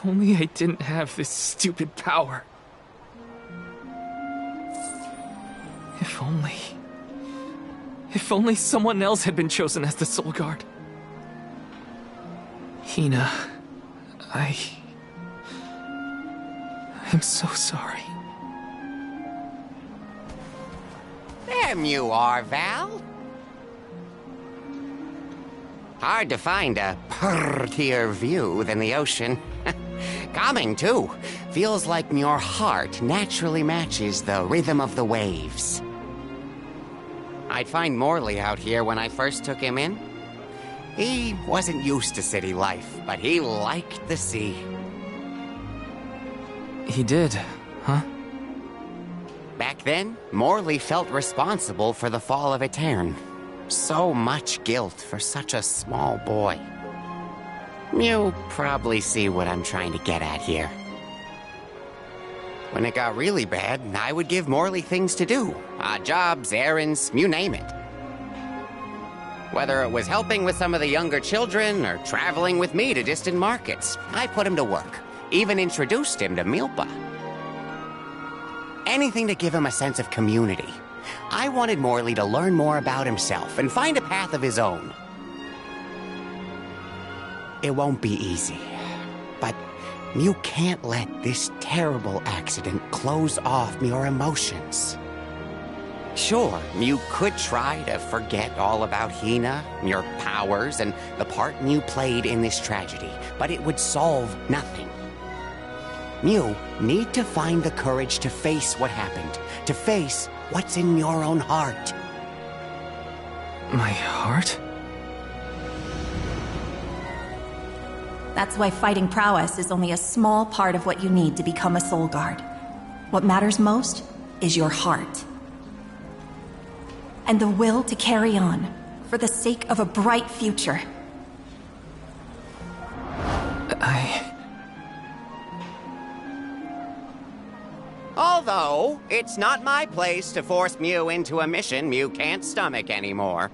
only I didn't have this stupid power. If only... If only someone else had been chosen as the Soul Guard. Hina, I'm so sorry. There you are, Val. Hard to find a prettier view than the ocean. Calming, too. Feels like your heart naturally matches the rhythm of the waves. I'd find Morley out here when I first took him in. He wasn't used to city life, but he liked the sea. He did, huh? Back then, Morley felt responsible for the fall of Aetern. So much guilt for such a small boy. You probably see what I'm trying to get at here. When it got really bad, I would give Morley things to do. Odd jobs, errands, you name it. Whether it was helping with some of the younger children or traveling with me to distant markets, I put him to work. Even introduced him to Milpa. Anything to give him a sense of community. I wanted Morley to learn more about himself and find a path of his own. It won't be easy, but you can't let this terrible accident close off your emotions. Sure, you could try to forget all about Hina, your powers, and the part you played in this tragedy, but it would solve nothing. You need to find the courage to face what happened, to face what's in your own heart. My heart? That's why fighting prowess is only a small part of what you need to become a Soul Guard. What matters most is your heart. And the will to carry on, for the sake of a bright future. Although, it's not my place to force Mew into a mission Mew can't stomach anymore.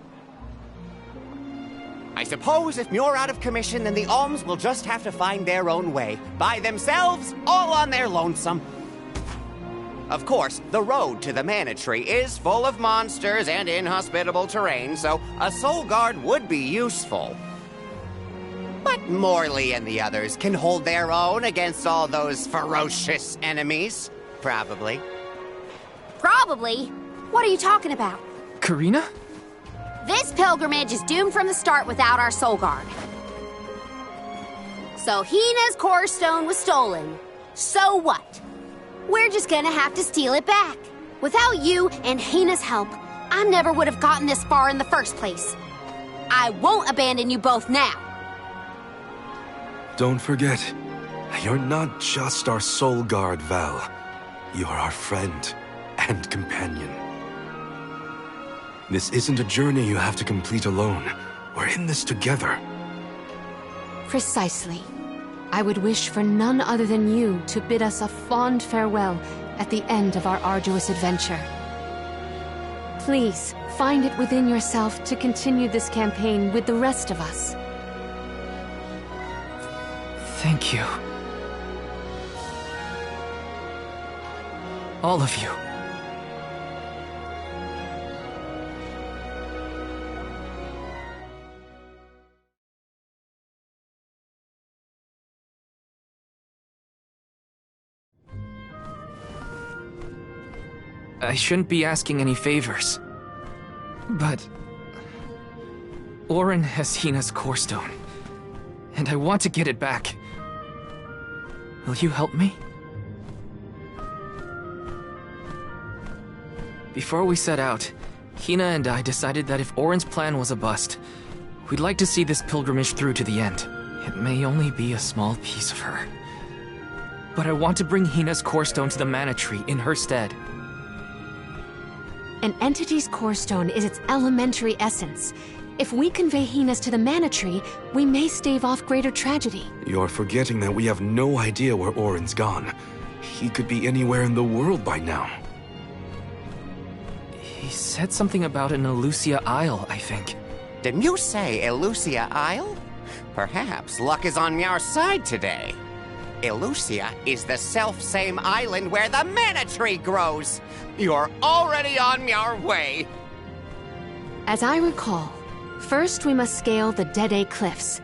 I suppose if Mew're out of commission, then the Alms will just have to find their own way. By themselves, all on their lonesome. Of course, the road to the Mana Tree is full of monsters and inhospitable terrain, so a Soul Guard would be useful. But Morley and the others can hold their own against all those ferocious enemies. Probably. Probably? What are you talking about? Karina? This pilgrimage is doomed from the start without our Soul Guard. So Hina's core stone was stolen. So what? We're just gonna have to steal it back. Without you and Hina's help, I never would have gotten this far in the first place. I won't abandon you both now. Don't forget, you're not just our Soul Guard, Val. You're our friend and companion. This isn't a journey you have to complete alone. We're in this together. Precisely. I would wish for none other than you to bid us a fond farewell at the end of our arduous adventure. Please, find it within yourself to continue this campaign with the rest of us. Thank you. All of you. I shouldn't be asking any favors, but Auron has Hina's core stone, and I want to get it back. Will you help me? Before we set out, Hina and I decided that if Auron's plan was a bust, we'd like to see this pilgrimage through to the end. It may only be a small piece of her, but I want to bring Hina's core stone to the Mana Tree in her stead. An entity's core stone is its elementary essence. If we convey Hina's to the Mana Tree, we may stave off greater tragedy. You're forgetting that we have no idea where Auron's gone. He could be anywhere in the world by now. He said something about an Elusia Isle, I think. Did you say Elusia Isle? Perhaps luck is on our side today. Elusia is the self-same island where the mana tree grows. You're already on your way. As I recall, first we must scale the Dede Cliffs.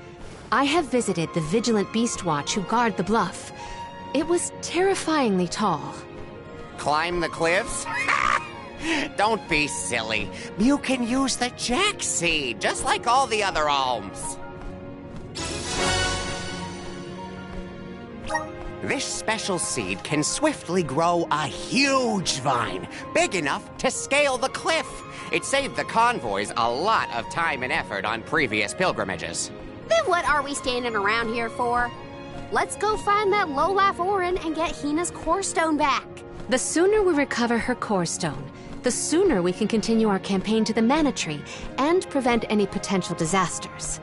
I have visited the Vigilant Beast Watch who guard the bluff. It was terrifyingly tall. Climb the cliffs? Don't be silly. You can use the Jack Seed, just like all the other alms. This special seed can swiftly grow a huge vine, big enough to scale the cliff. It saved the convoys a lot of time and effort on previous pilgrimages. Then what are we standing around here for? Let's go find that lowlife Orin and get Hina's core stone back. The sooner we recover her core stone, the sooner we can continue our campaign to the Mana Tree and prevent any potential disasters.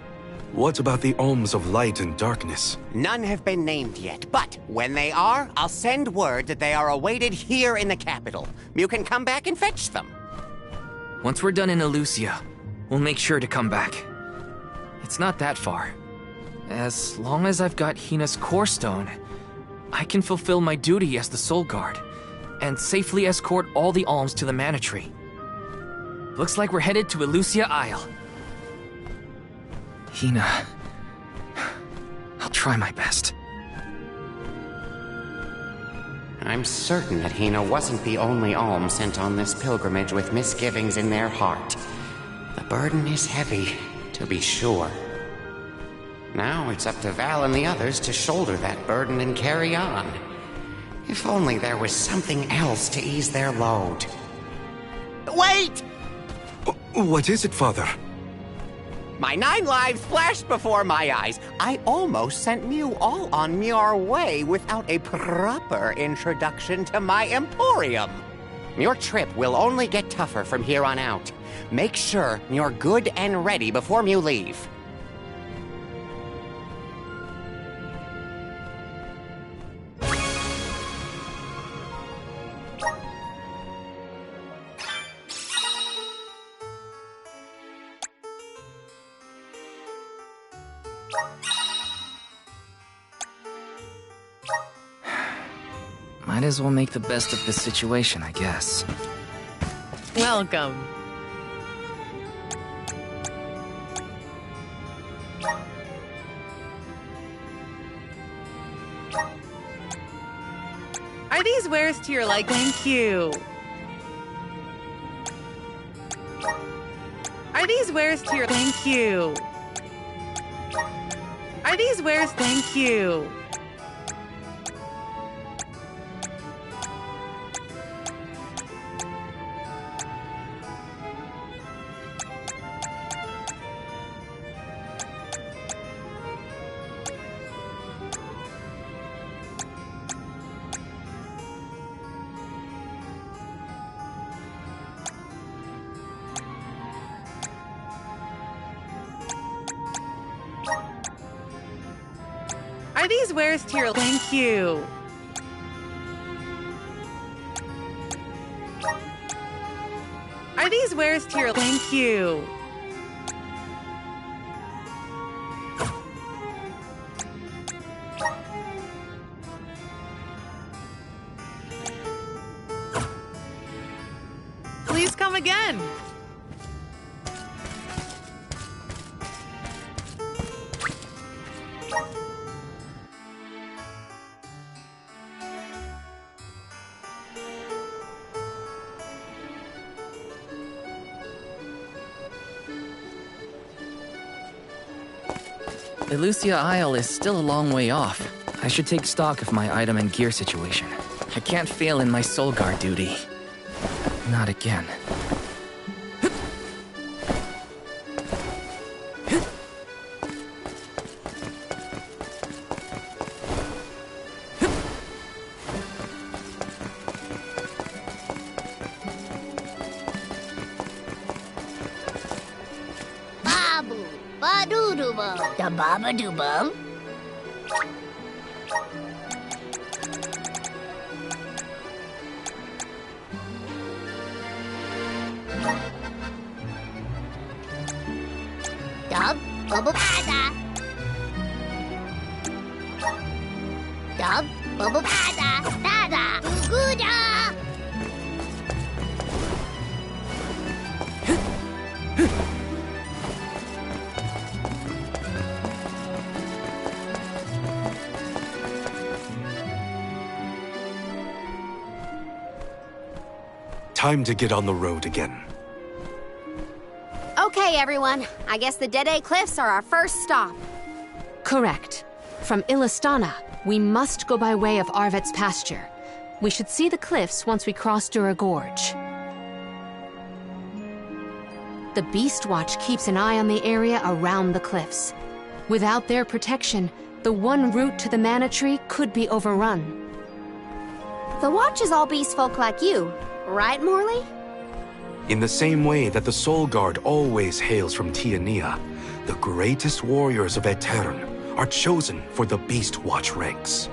What about the Alms of Light and Darkness? None have been named yet, but when they are, I'll send word that they are awaited here in the capital. You can come back and fetch them. Once we're done in Elusia, we'll make sure to come back. It's not that far. As long as I've got Hina's core stone, I can fulfill my duty as the Soul Guard and safely escort all the alms to the Mana Tree. Looks like we're headed to Elusia Isle. Hina, I'll try my best. I'm certain that Hina wasn't the only alm sent on this pilgrimage with misgivings in their heart. The burden is heavy, to be sure. Now it's up to Val and the others to shoulder that burden and carry on. If only there was something else to ease their load. Wait! What is it, Father? My 9 lives flashed before my eyes. I almost sent you all on your way without a proper introduction to my Emporium. Your trip will only get tougher from here on out. Make sure you're good and ready before you leave. Might as well make the best of this situation, I guess. Welcome. Are these wares to your liking? Thank you. Are these wares to your... Thank you. Are these wares... Thank you. Are these wares to your... Thank you. Are these wares to your... Thank you. Please come again. Elusia Isle is still a long way off. I should take stock of my item and gear situation. I can't fail in my Soul Guard duty. Not again. Babu, ba-doo-doo-bum, da baba-doo-bum. Dub, bubba-bada. Dub, Bub, bubble, bada, bada, gooda. Time to get on the road again. Okay, everyone. I guess the Dede Cliffs are our first stop. Correct. From Illistana, we must go by way of Arvet's pasture. We should see the cliffs once we cross Dura Gorge. The Beast Watch keeps an eye on the area around the cliffs. Without their protection, the one route to the Mana Tree could be overrun. The Watch is all beast folk like you, right, Morley? In the same way that the Soul Guard always hails from Tiania, the greatest warriors of Aetern are chosen for the Beast Watch ranks.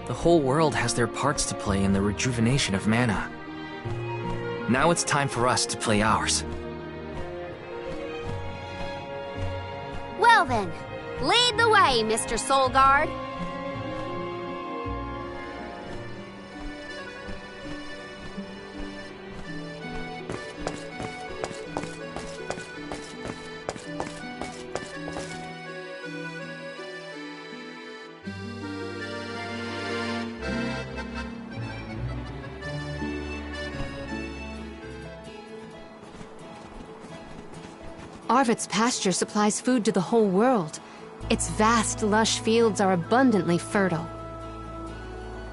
The whole world has their parts to play in the rejuvenation of mana. Now it's time for us to play ours. Well then, lead the way, Mr. Soul Guard. Arvet's pasture supplies food to the whole world. Its vast, lush fields are abundantly fertile.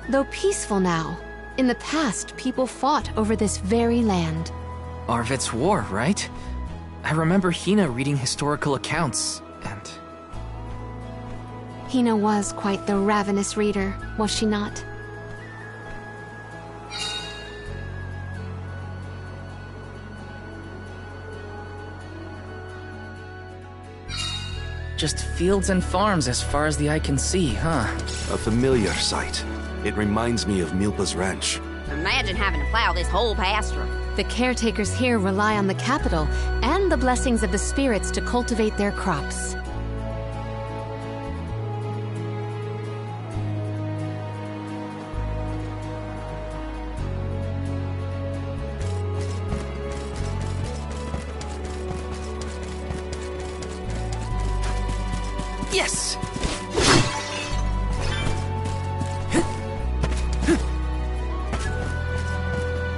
Though peaceful now, in the past people fought over this very land. Arvet's war, right? I remember Hina reading historical accounts, and... Hina was quite the ravenous reader, was she not? Just fields and farms as far as the eye can see, huh? A familiar sight. It reminds me of Milpa's ranch. Imagine having to plow this whole pasture. The caretakers here rely on the capital and the blessings of the spirits to cultivate their crops. Yes!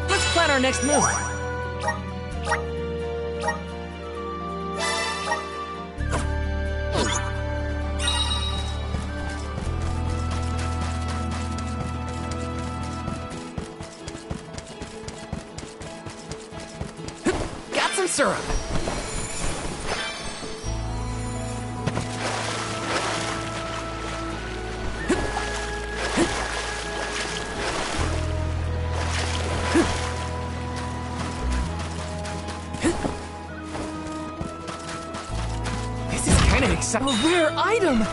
Let's plan our next move. Got some syrup. A rare item!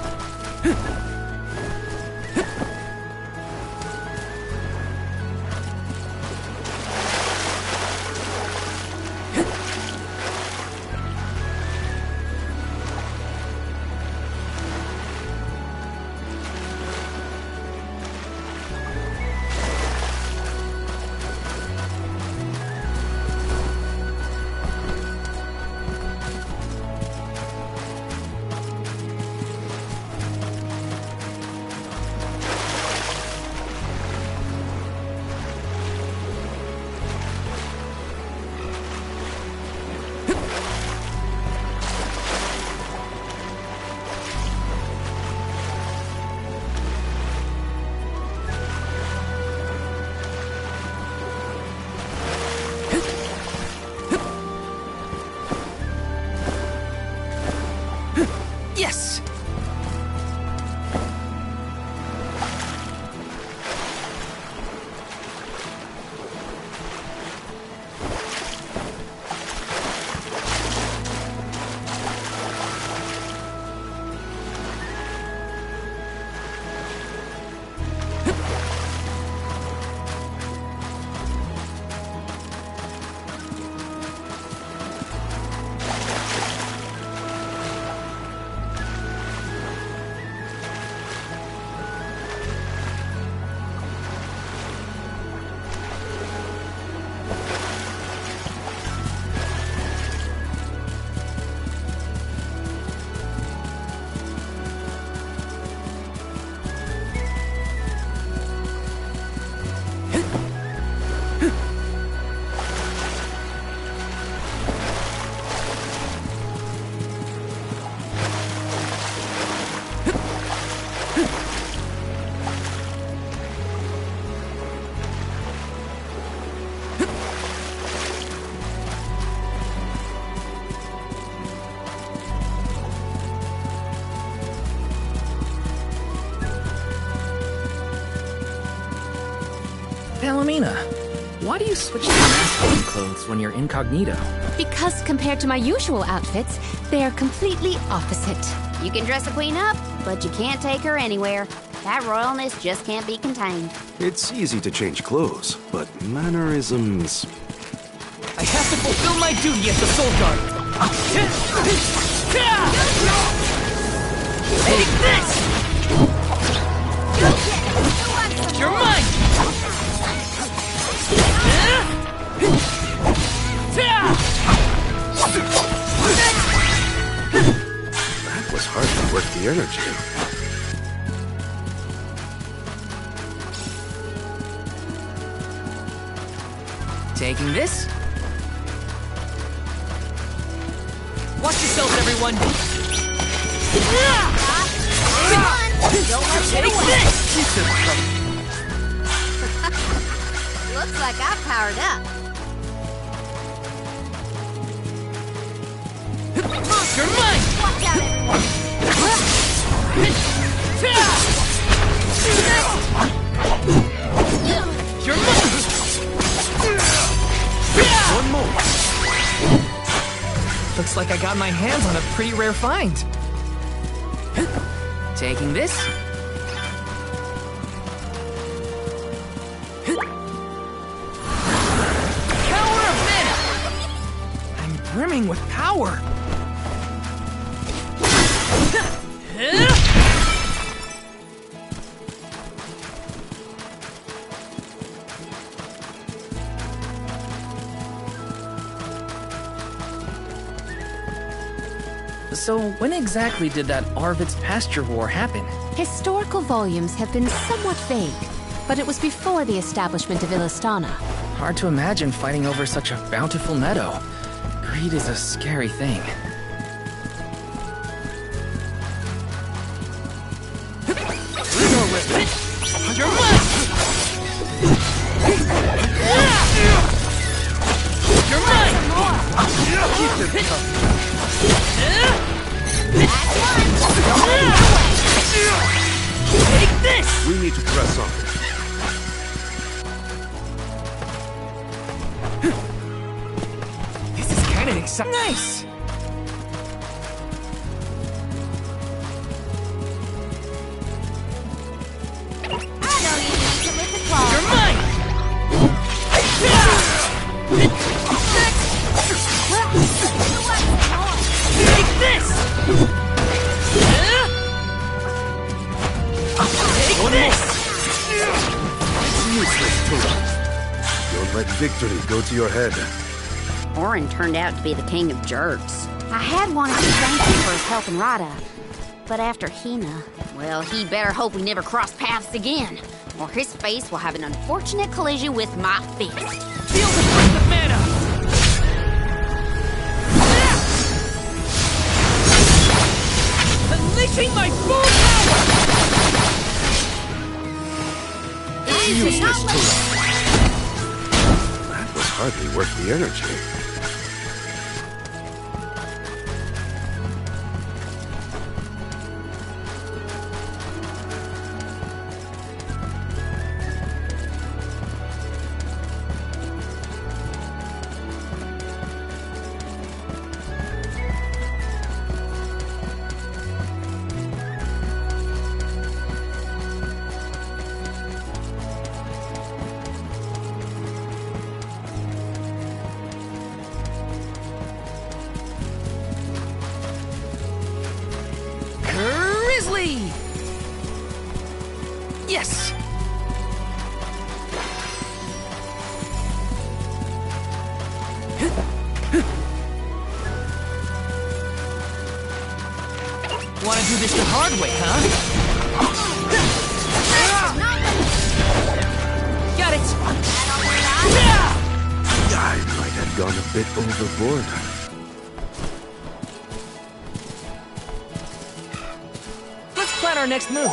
Talamina, why do you switch to masculine clothes when you're incognito? Because compared to my usual outfits, they are completely opposite. You can dress a queen up, but you can't take her anywhere. That royalness just can't be contained. It's easy to change clothes, but mannerisms... I have to fulfill my duty as the Soul Guard. Take this! You're mine! That was hardly worth the energy. Taking this. Watch yourselves, everyone! Don't let it get away. Looks like I've powered up. You're mine! Watch out, everyone. You're mine! One more. Looks like I got my hands on a pretty rare find. Taking this. Power of mana! I'm brimming with power. So, when exactly did that Arvid's Pasture War happen? Historical volumes have been somewhat vague, but it was before the establishment of Illistana. Hard to imagine fighting over such a bountiful meadow. Greed is a scary thing. You're mine! You're mine! Take this! We need to press on. This is kind of exciting. Nice! I know you need to lick the claw. You're mine! Take this! Take this! It's useless, Tura. Don't let victory go to your head. Orin turned out to be the king of jerks. I had wanted to thank him for his help in Rada, but after Hina, well, he better hope we never cross paths again, or his face will have an unfortunate collision with my fist. Feel the breath of mana! Unleashing my full power! It's useless, Tura. That was hardly worth the energy. Grizzly! Yes! Wanna do this the hard way, huh? Got it! I might have gone a bit overboard. Let's plan our next move.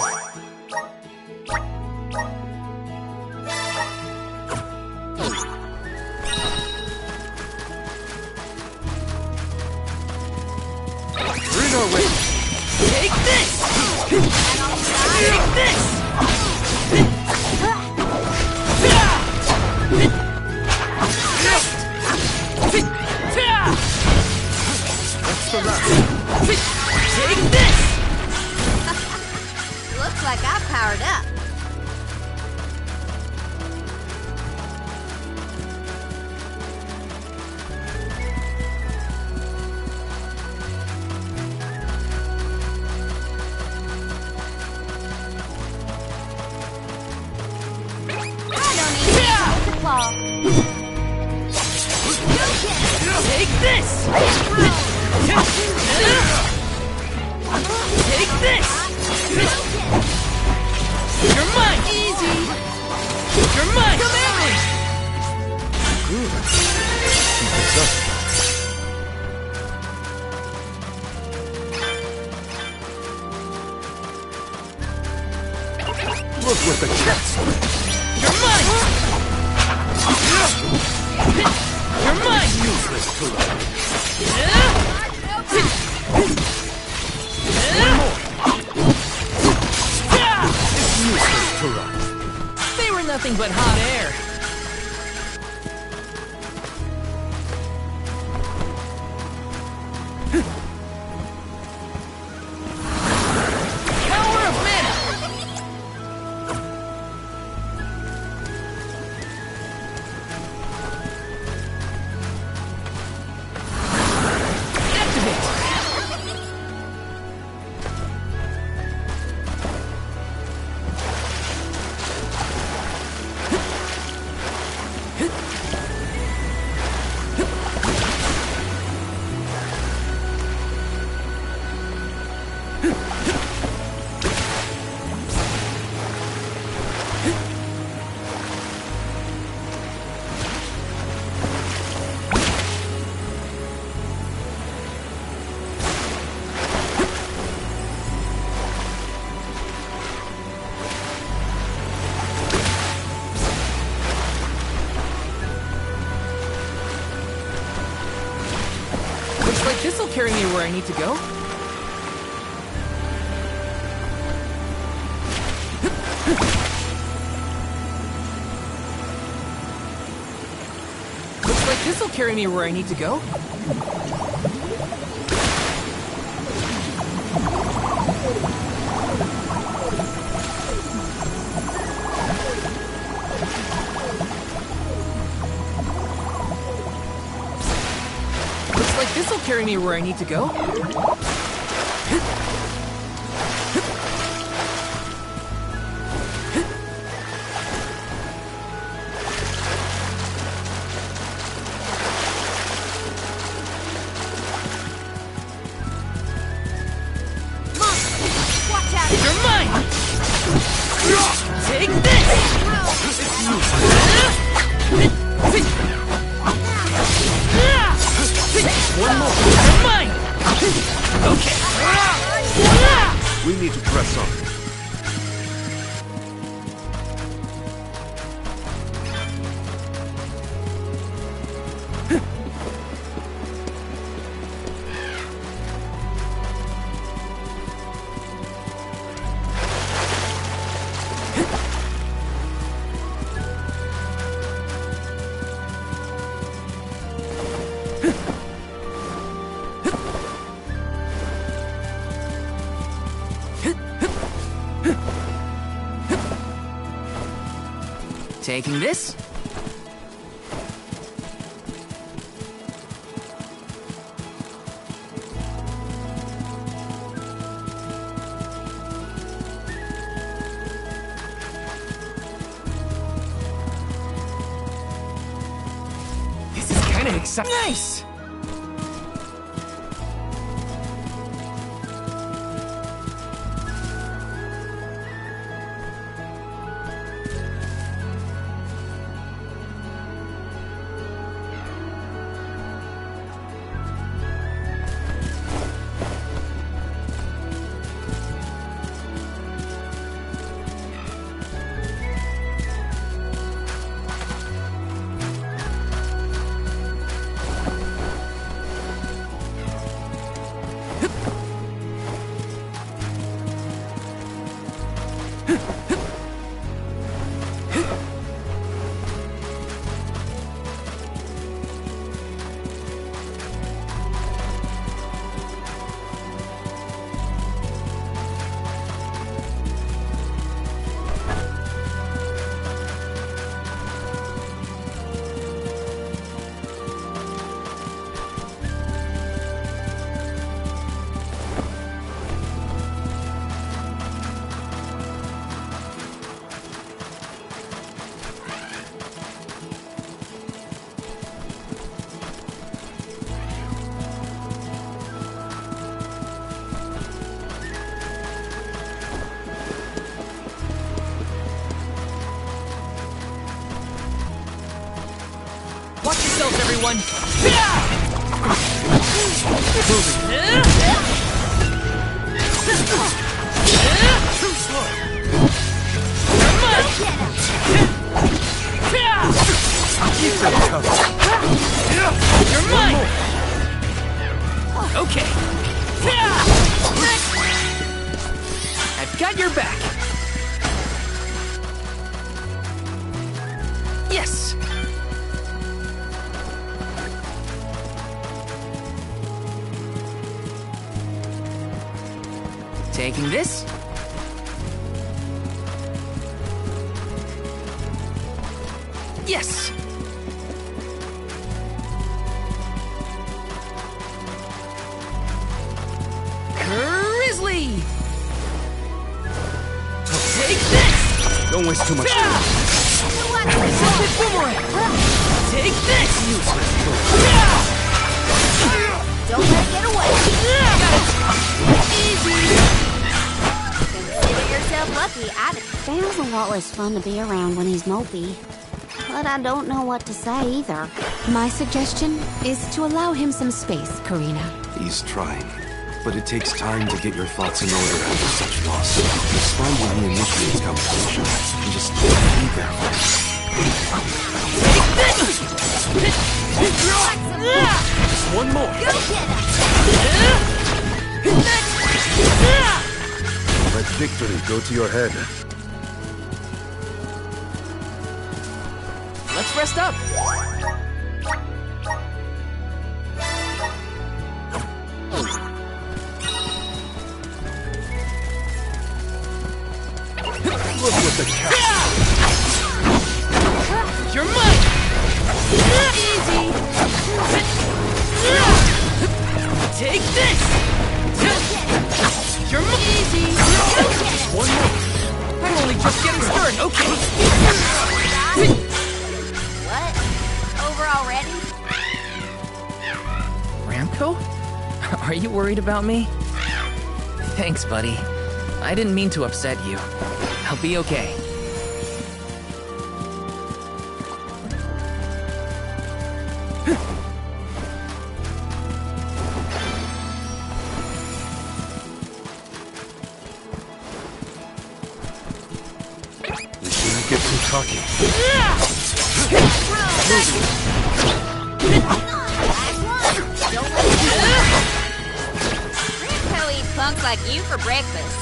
Bring our way. Take this! Take this! powered up. I don't need to claw. Take this! Take this! You're mine! Easy! You're mine! Come at me! Good. Keep this up. Look with the chest! You're mine! You're mine! Useless Tura. Useless Tura. They were nothing but hot air. Power of mana! Looks like this'll carry me where I need to go. Looks like this'll carry me where I need to go. Looks like this'll carry me where I need to go. Watch out! You're mine! Take this! One more. You're mine! Okay. We need to press on. Taking this. This is kind of exciting. Nice! everyone! You're mine! Okay. I've got your back. Yes! Taking this. Yes! Grizzly! Take this! Don't waste too much time. Boomerang! Take this! Don't let it get away. Easy! Consider yourself lucky. Sam's a lot less fun to be around when he's mopey. But I don't know what to say either. My suggestion is to allow him some space, Karina. He's trying. But it takes time to get your thoughts in order after such loss. Respond when he initiates conversation. And just be there for Just one more. Go get him! Let victory go to your head. Let's rest up. Look with the cat. You're mine! Easy! Take this! You're easy! One more. I'm only just getting started, okay? What? Over already? Ramco? Are you worried about me? Thanks, buddy. I didn't mean to upset you. I'll be okay. We shouldn't get too cocky. Ramco eats punks like you for breakfast.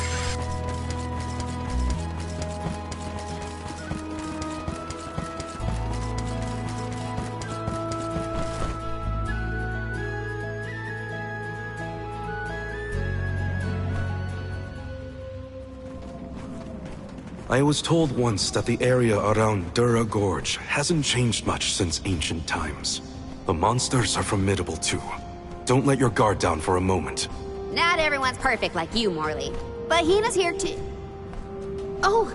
I was told once that the area around Dura Gorge hasn't changed much since ancient times. The monsters are formidable too. Don't let your guard down for a moment. Not everyone's perfect like you, Morley. But Hina's here too. Oh,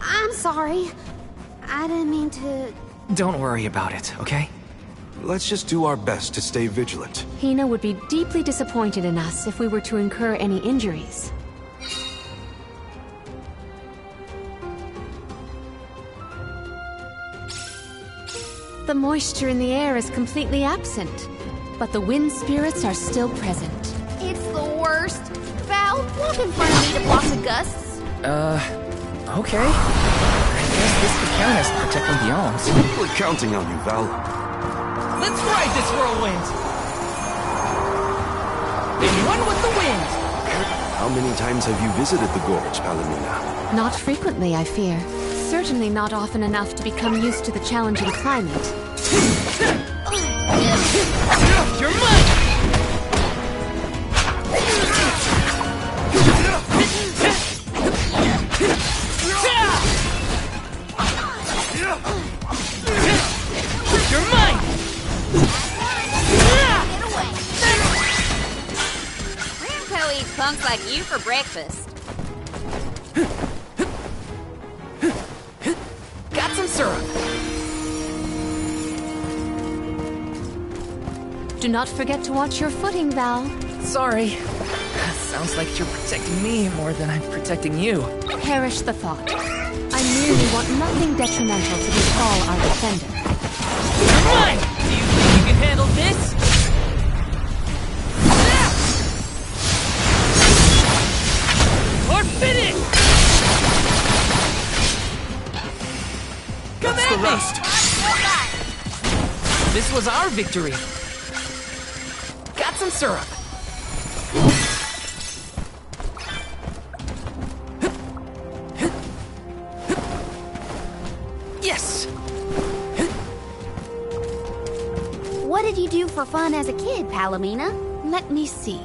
I'm sorry. I didn't mean to... Don't worry about it, okay? Let's just do our best to stay vigilant. Hina would be deeply disappointed in us if we were to incur any injuries. The moisture in the air is completely absent, but the wind spirits are still present. It's the worst. Val, walk in front of me to block the gusts. Okay. I guess this could count as protecting the elms. We're counting on you, Val. Let's ride this whirlwind! And run with the wind! How many times have you visited the gorge, Palomina? Not frequently, I fear. Certainly not often enough to become used to the challenging climate. You're mine! You're mine! Ramco eats punks like you for breakfast. Got some syrup. Do not forget to watch your footing, Val. Sorry. Sounds like you're protecting me more than I'm protecting you. Perish the thought. I merely want nothing detrimental to befall our defender. Come on! Do you think you can handle this? Or finish! Come That's at the me! rest. This was our victory. Got some syrup. Yes! What did you do for fun as a kid, Palomina? Let me see.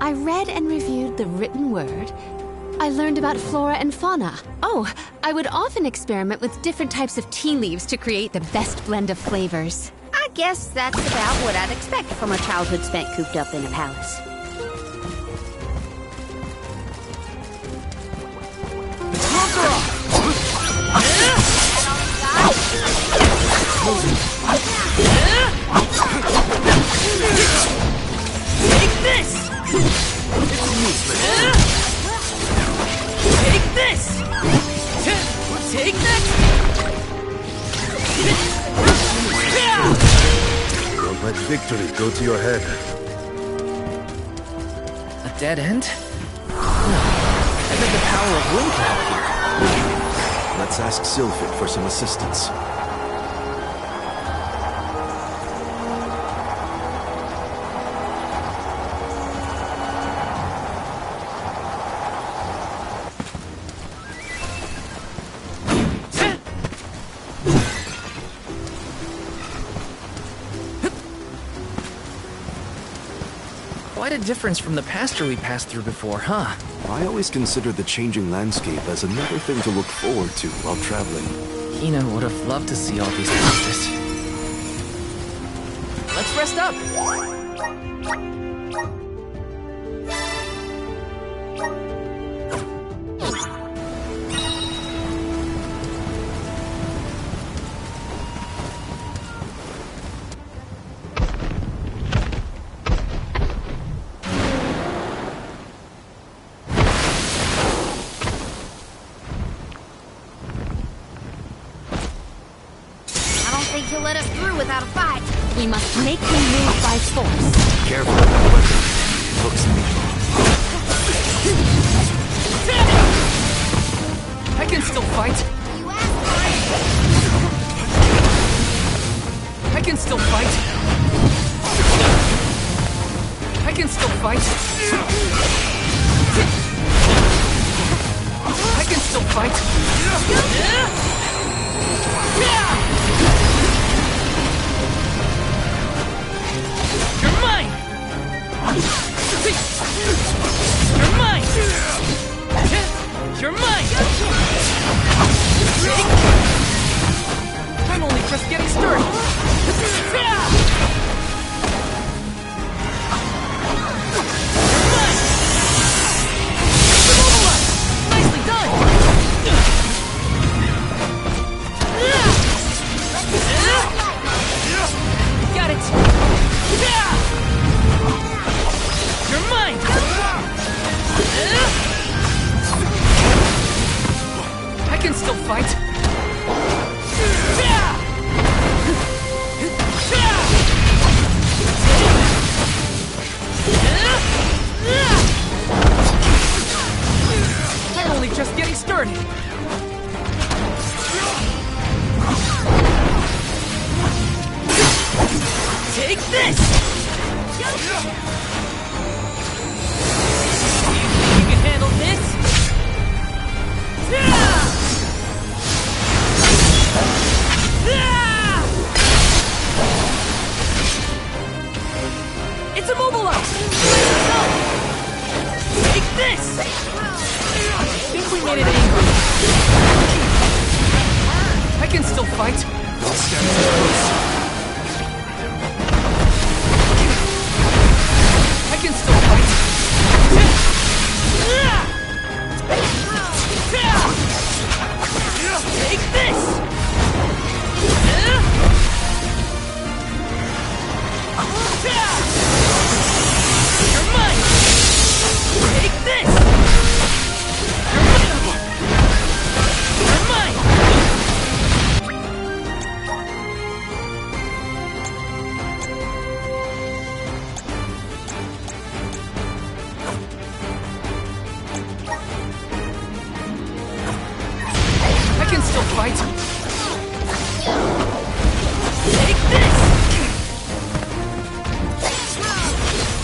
I read and reviewed the written word. I learned about flora and fauna. Oh, I would often experiment with different types of tea leaves to create the best blend of flavors. I guess that's about what I'd expect from a childhood spent cooped up in a palace. Gloves are off! Take this! Take this! Take that! Don't let victory go to your head. A dead end? I bet the power of will can help here. Let's ask Sylphid for some assistance. Quite a difference from the pasture we passed through before, huh? I always considered the changing landscape as another thing to look forward to while traveling. Hina would have loved to see all these places. Let's rest up! He'll let us through without a fight. We must make him move by force. Careful with that weapon. Hooks me. I can still fight! You asked for it. I can still fight! I can still fight! I can still fight! You're mine! You're mine! You're mine! I'm only just getting started! Nicely done! Got it! You're mine! I can still fight! I'm only just getting started! Take this! You can handle this? It's immobilized! Take this! I think we made it angry. I can still fight. Don't stand too close. I can still fight. Take this! You're mine!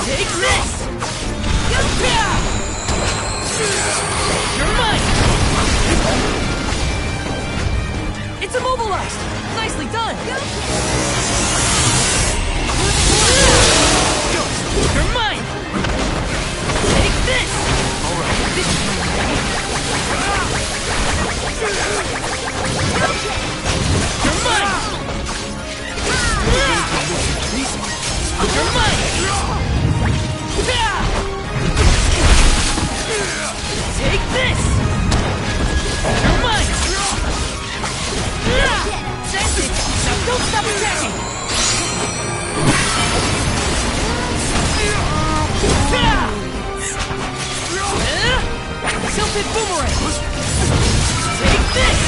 Take this! You're mine! It's immobilized! Nicely done! You're mine! Take this! Alright, this is... You're mine! You're mine! Take this! You're mine! That's it! Now don't stop attacking! Tilted boomerang! Take this!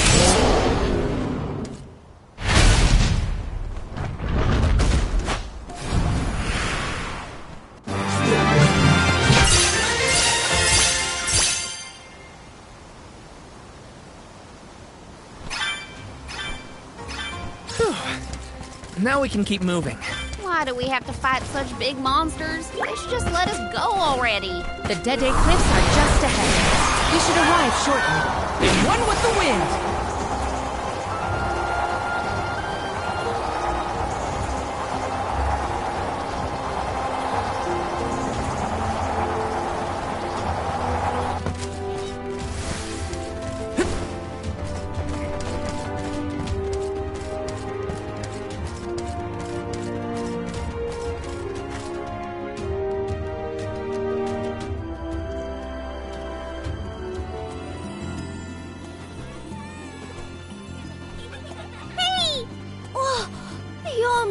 Now we can keep moving. Why do we have to fight such big monsters? They should just let us go already. The Dede Cliffs are just ahead. We should arrive shortly. And one with the wind!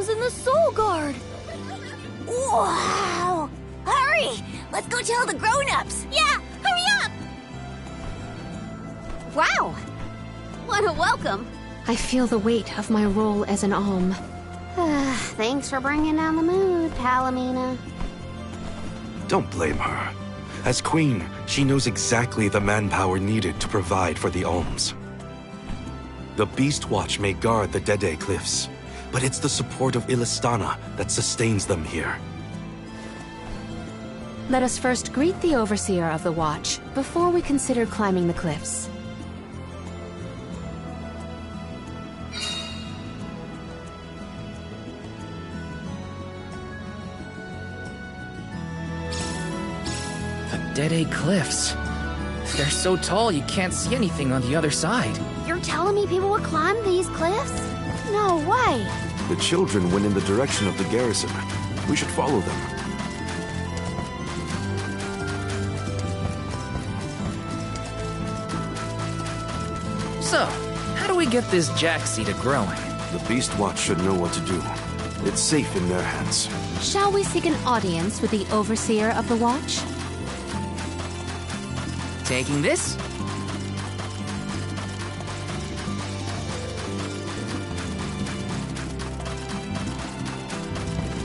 In the Soul Guard! Wow! Hurry! Let's go tell the grown-ups! Yeah, hurry up! Wow! What a welcome! I feel the weight of my role as an Alm. Thanks for bringing down the mood, Palomina. Don't blame her. As queen, she knows exactly the manpower needed to provide for the Alms. The Beast Watch may guard the Dede Cliffs, but it's the support of Illistana that sustains them here. Let us first greet the Overseer of the Watch before we consider climbing the cliffs. The Dede Cliffs. They're so tall you can't see anything on the other side. You're telling me people would climb these cliffs? No way! The children went in the direction of the garrison. We should follow them. So, how do we get this Jaxi to growing? The Beast Watch should know what to do. It's safe in their hands. Shall we seek an audience with the Overseer of the Watch? Taking this?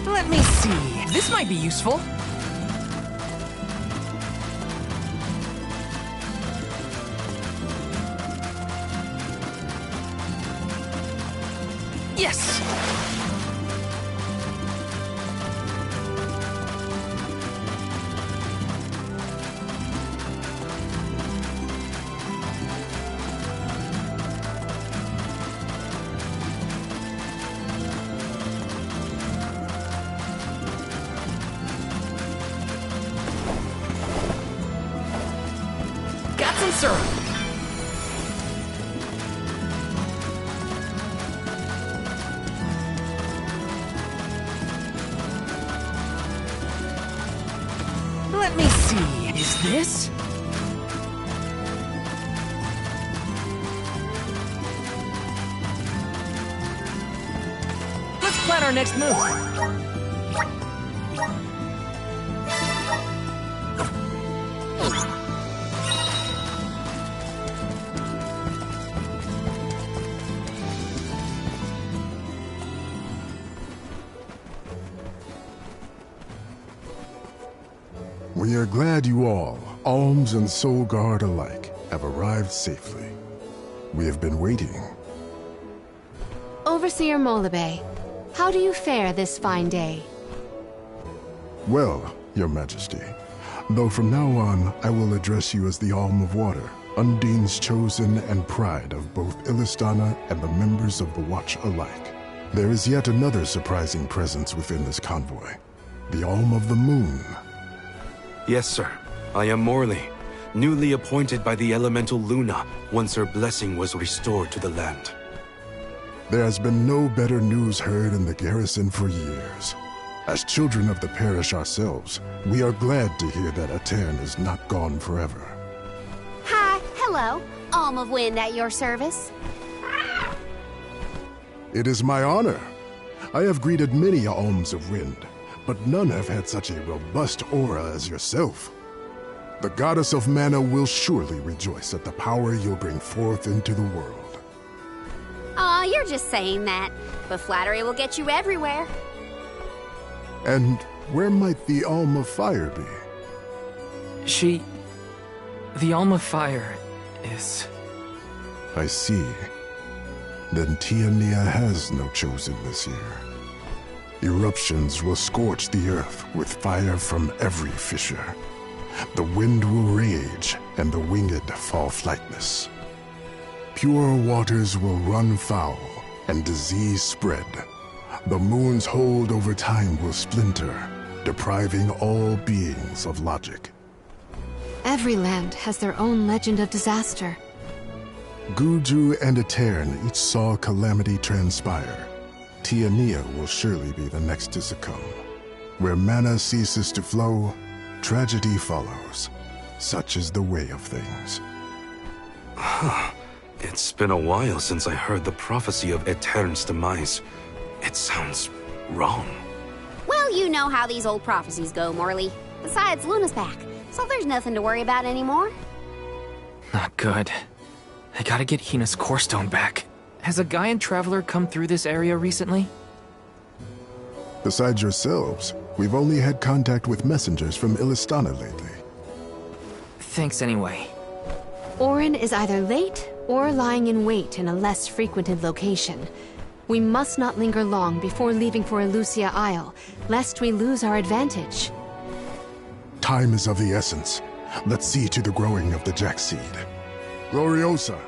Let me see. This might be useful. Yes! Got some syrup. Let me see. Is this? Let's plan our next move. We are glad you all, Alms and Soul Guard alike, have arrived safely. We have been waiting. Overseer Molabe, how do you fare this fine day? Well, Your Majesty. Though from now on, I will address you as the Alm of Water, Undine's chosen and pride of both Illistana and the members of the Watch alike. There is yet another surprising presence within this convoy. The Alm of the Moon. Yes, sir. I am Morley, newly appointed by the elemental Luna once her blessing was restored to the land. There has been no better news heard in the garrison for years. As children of the parish ourselves, we are glad to hear that Aetern is not gone forever. Hi, hello. Alm of Wind at your service. It is my honor. I have greeted many alms of wind, but none have had such a robust aura as yourself. The goddess of mana will surely rejoice at the power you'll bring forth into the world. Aw, you're just saying that, but flattery will get you everywhere. And where might the Alm of Fire be? The Alm of Fire is... I see. Then Tiania has no chosen this year. Eruptions will scorch the earth with fire from every fissure. The wind will rage, and the winged fall flightless. Pure waters will run foul, and disease spread. The moon's hold over time will splinter, depriving all beings of logic. Every land has their own legend of disaster. Guju and Aetern each saw calamity transpire. Tiania will surely be the next to succumb. Where mana ceases to flow, tragedy follows. Such is the way of things. It's been a while since I heard the prophecy of Aetern's demise. It sounds wrong. Well, you know how these old prophecies go, Morley. Besides, Luna's back, so there's nothing to worry about anymore. Not good. I gotta get Hina's core stone back. Has a Gaian traveler come through this area recently? Besides yourselves, we've only had contact with messengers from Illistana lately. Thanks anyway. Orin is either late or lying in wait in a less frequented location. We must not linger long before leaving for Elusia Isle, lest we lose our advantage. Time is of the essence. Let's see to the growing of the Jack seed. Gloriosa!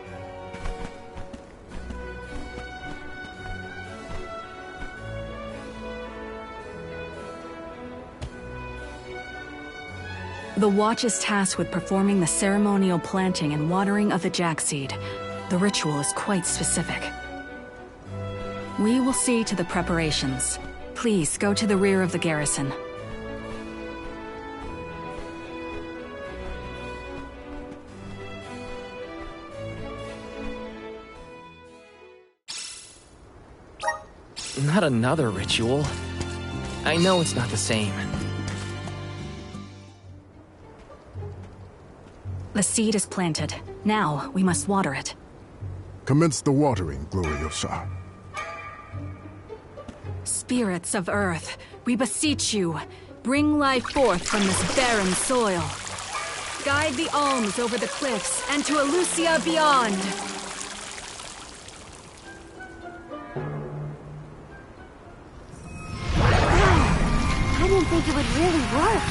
The Watch is tasked with performing the ceremonial planting and watering of the Jack seed. The ritual is quite specific. We will see to the preparations. Please go to the rear of the garrison. Not another ritual. I know it's not the same. The seed is planted. Now, we must water it. Commence the watering, Gloriosa. Spirits of Earth, we beseech you, bring life forth from this barren soil. Guide the alms over the cliffs and to Elusia beyond. Wow, I didn't think it would really work.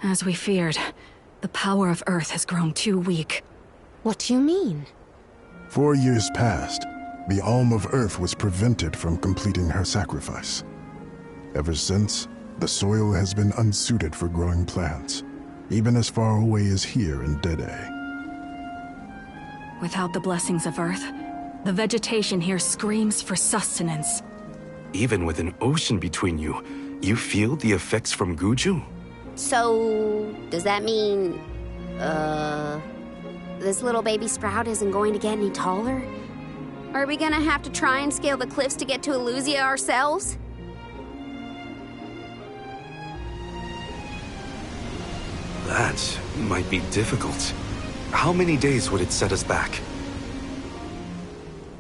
As we feared, the power of Earth has grown too weak. What do you mean? 4 years passed. The Alm of Earth was prevented from completing her sacrifice. Ever since, the soil has been unsuited for growing plants, even as far away as here in Dede. Without the blessings of Earth, the vegetation here screams for sustenance. Even with an ocean between you, you feel the effects from Guju? So, does that mean, this little baby sprout isn't going to get any taller? Are we gonna have to try and scale the cliffs to get to Elusia ourselves? That might be difficult. How many days would it set us back?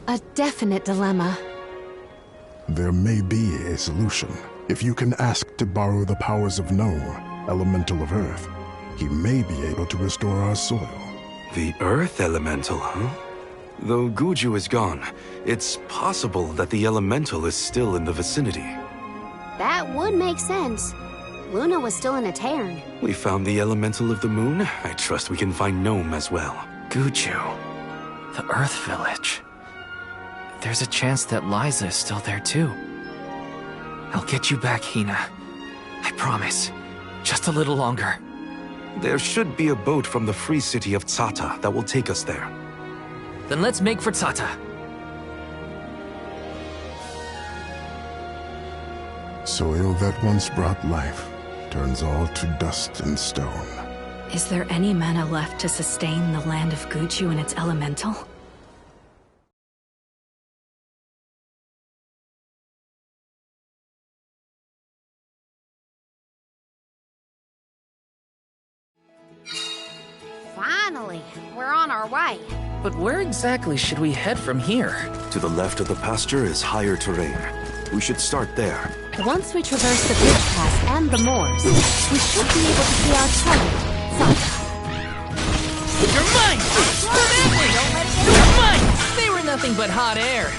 A definite dilemma. There may be a solution. If you can ask to borrow the powers of Gnome, Elemental of Earth, he may be able to restore our soil. The Earth Elemental, huh? Though Guju is gone, it's possible that the elemental is still in the vicinity. That would make sense. Luna was still in a cairn. We found the elemental of the moon. I trust we can find Gnome as well. Guju. The Earth Village. There's a chance that Liza is still there too. I'll get you back, Hina. I promise. Just a little longer. There should be a boat from the free city of Tsata that will take us there. Then let's make for Tsata. Soil that once brought life turns all to dust and stone. Is there any mana left to sustain the land of Guju and its elemental? Finally, we're on our way. But where exactly should we head from here? To the left of the pasture is higher terrain. We should start there. Once we traverse the bridge pass and the moors, we should be able to see our target, Tsata. You're mine! You're mine! They were nothing but hot air.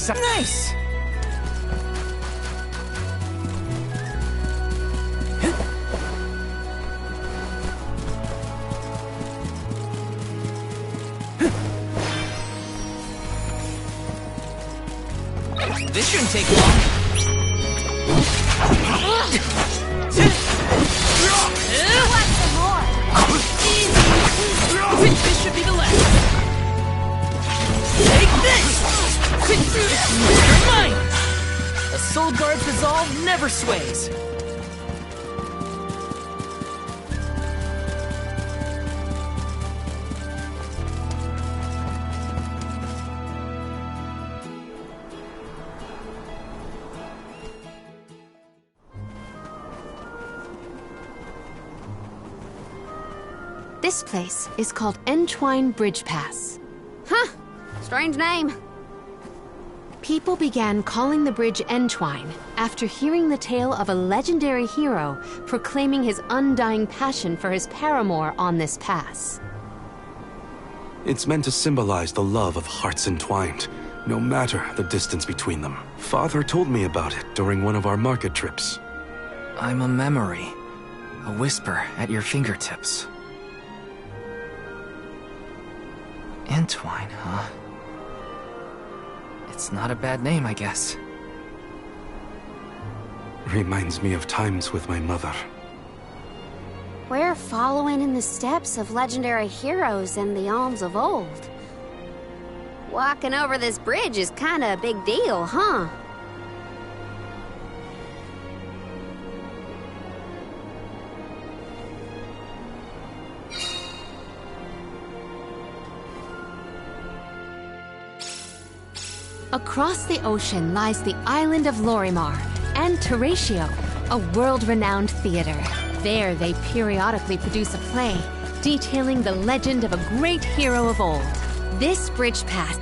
Nice! This shouldn't take long. This should be the last. Take this! You're mine! A Soul Guard's resolve never sways. This place is called Entwine Bridge Pass. Huh. Strange name. People began calling the bridge Entwine after hearing the tale of a legendary hero proclaiming his undying passion for his paramour on this pass. It's meant to symbolize the love of hearts entwined, no matter the distance between them. Father told me about it during one of our market trips. I'm a memory, a whisper at your fingertips. Entwine, huh? It's not a bad name, I guess. Reminds me of times with my mother. We're following in the steps of legendary heroes and the Alms of old. Walking over this bridge is kinda a big deal, huh? Across the ocean lies the island of Lorimar and Teratio, a world-renowned theater. There they periodically produce a play detailing the legend of a great hero of old. This bridge pass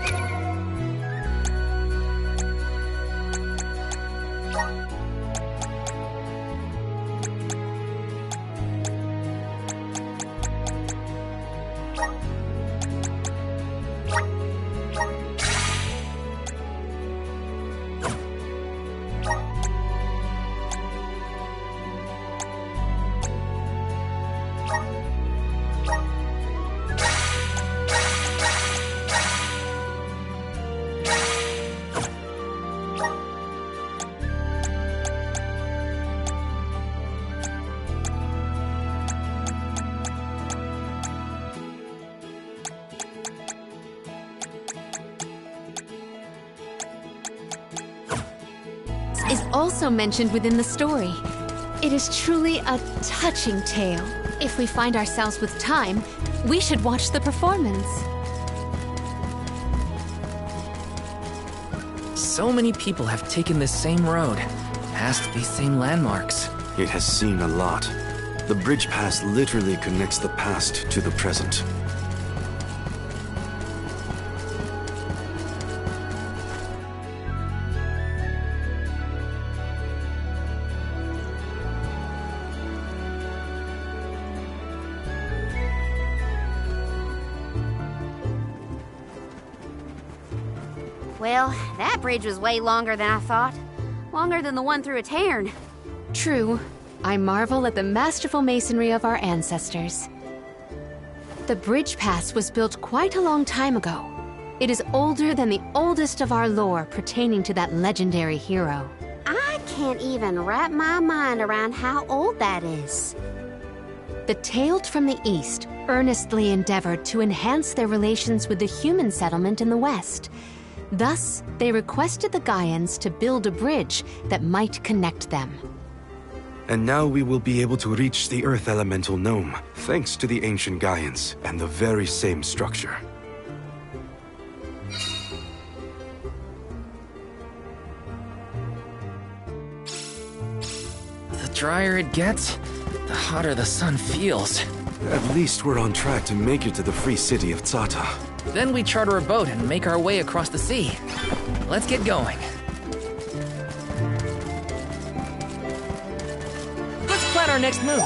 is also mentioned within the story. It is truly a touching tale. If we find ourselves with time, we should watch the performance. So many people have taken this same road, past these same landmarks. It has seen a lot. The bridge pass literally connects the past to the present. Well, that bridge was way longer than I thought. Longer than the one through a cairn. True. I marvel at the masterful masonry of our ancestors. The bridge pass was built quite a long time ago. It is older than the oldest of our lore pertaining to that legendary hero. I can't even wrap my mind around how old that is. The Tailed from the East earnestly endeavored to enhance their relations with the human settlement in the West. Thus, they requested the Gaians to build a bridge that might connect them. And now we will be able to reach the Earth Elemental Gnome, thanks to the ancient Gaians and the very same structure. The drier it gets, the hotter the sun feels. At least we're on track to make it to the free city of Tzata. Then we charter a boat and make our way across the sea. Let's get going. Let's plan our next move.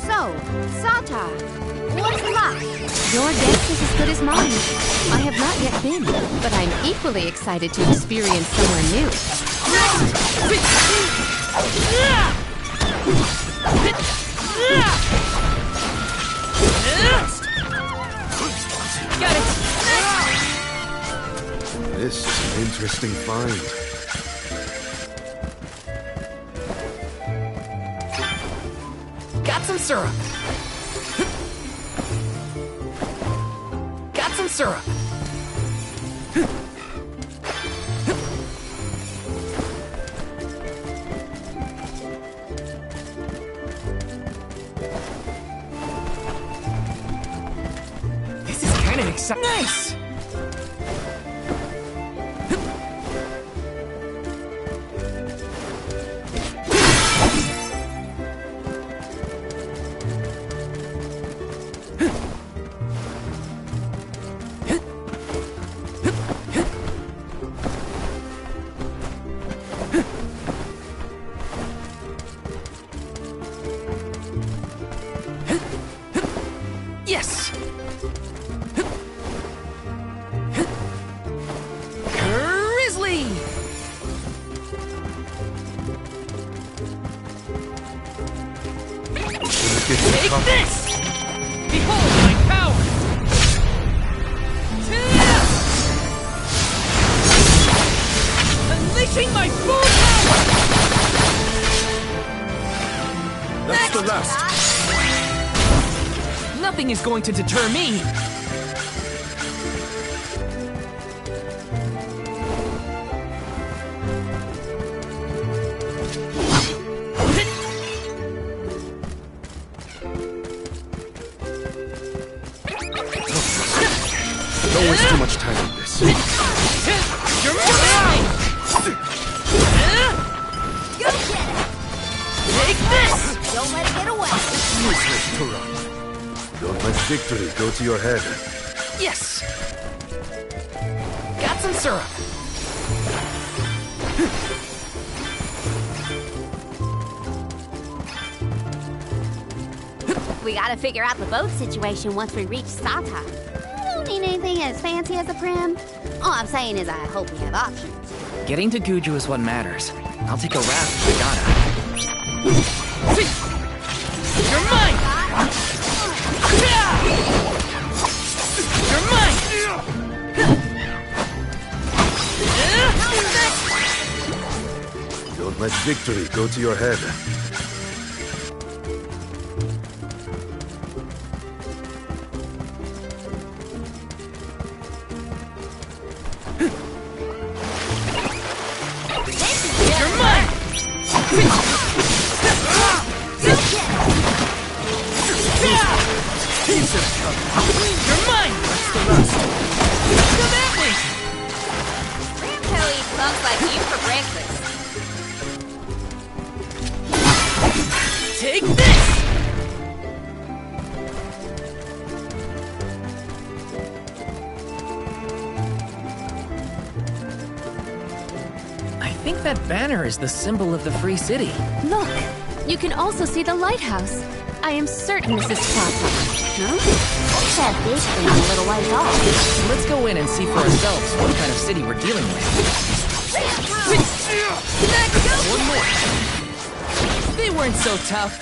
So, Tzata, what's it like? Your guess is as good as mine. I have not yet been, but I'm equally excited to experience somewhere new. Got it! This is an interesting find. Got some syrup. Got some syrup. This is kind of exciting. Nice! Yes! Grizzly! Take this! Behold my power! Unleashing my full power! That's the last. Nothing is going to deter me! Don't waste too much time on this. You're mine! Take this! Don't let it get away. Useless to run. Don't let victory go to your head. Yes! Got some syrup. We gotta figure out the boat situation once we reach Tzata. Don't need anything as fancy as a prim. All I'm saying is I hope we have options. Getting to Guju is what matters. I'll take a raft if I gotta. You're mine! You're mine! Don't let victory go to your head. You're mine! You're mine! Come at me! Ramco eats bugs like you for breakfast. think that banner is the symbol of the Free City. Look! You can also see the lighthouse. I am certain this is Tata. Huh? Let's have this thing a little ways off. Let's go in and see for ourselves what kind of city we're dealing with. One more. They weren't so tough.